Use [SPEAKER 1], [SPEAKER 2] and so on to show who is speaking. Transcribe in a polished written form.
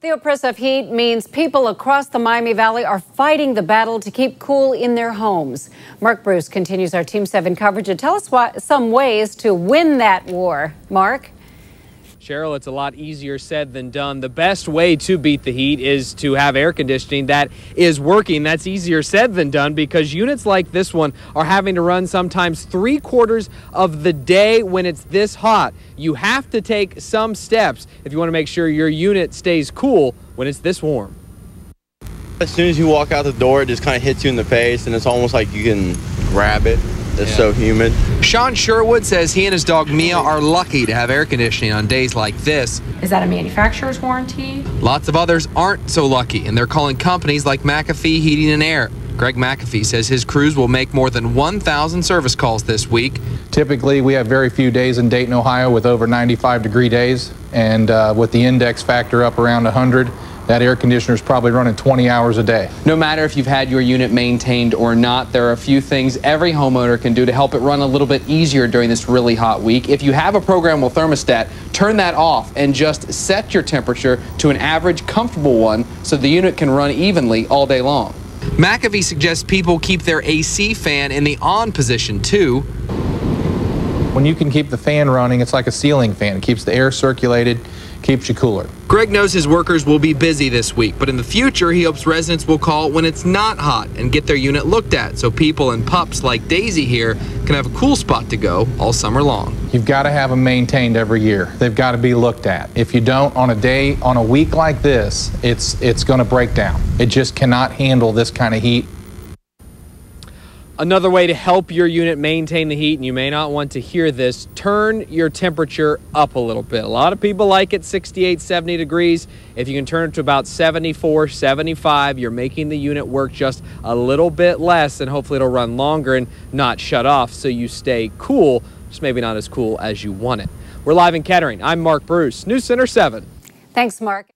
[SPEAKER 1] The oppressive heat means people across the Miami Valley are fighting the battle to keep cool in their homes. Mark Bruce continues our Team 7 coverage and tell us some ways to win that war. Mark?
[SPEAKER 2] Cheryl, it's a lot easier said than done. The best way to beat the heat is to have air conditioning that is working. That's easier said than done because units like this one are having to run sometimes 3/4 of the day when it's this hot. You have to take some steps if you want to make sure your unit stays cool when it's this warm.
[SPEAKER 3] As soon as you walk out the door, it just kind of hits you in the face, and it's almost like you can grab it. It's so humid.
[SPEAKER 4] Sean Sherwood says he and his dog Mia are lucky to have air conditioning on days like this.
[SPEAKER 5] Is that a manufacturer's warranty?
[SPEAKER 4] Lots of others aren't so lucky, and they're calling companies like Mcafee Heating and Air. Greg Mcafee says his crews will make more than 1,000 service calls this week.
[SPEAKER 6] Typically, we have very few days in Dayton, Ohio with over 95-degree days, and with the index factor up around 100, that air conditioner is probably running 20 hours a day.
[SPEAKER 7] No matter if you've had your unit maintained or not, there are a few things every homeowner can do to help it run a little bit easier during this really hot week. If you have a programmable thermostat, turn that off and just set your temperature to an average comfortable one so the unit can run evenly all day long.
[SPEAKER 4] Mcafee suggests people keep their AC fan in the on position too.
[SPEAKER 6] When you can keep the fan running, it's like a ceiling fan. It keeps the air circulated, keeps you cooler.
[SPEAKER 4] Greg knows his workers will be busy this week, but in the future, he hopes residents will call when it's not hot and get their unit looked at so people and pups like Daisy here can have a cool spot to go all summer long.
[SPEAKER 6] You've got to have them maintained every year. They've got to be looked at. If you don't, on a week like this, it's going to break down. It just cannot handle this kind of heat.
[SPEAKER 2] Another way to help your unit maintain the heat, and you may not want to hear this, turn your temperature up a little bit. A lot of people like it 68, 70 degrees. If you can turn it to about 74, 75, you're making the unit work just a little bit less, and hopefully it'll run longer and not shut off so you stay cool, just maybe not as cool as you want it. We're live in Kettering. I'm Mark Bruce, News Center 7.
[SPEAKER 1] Thanks, Mark.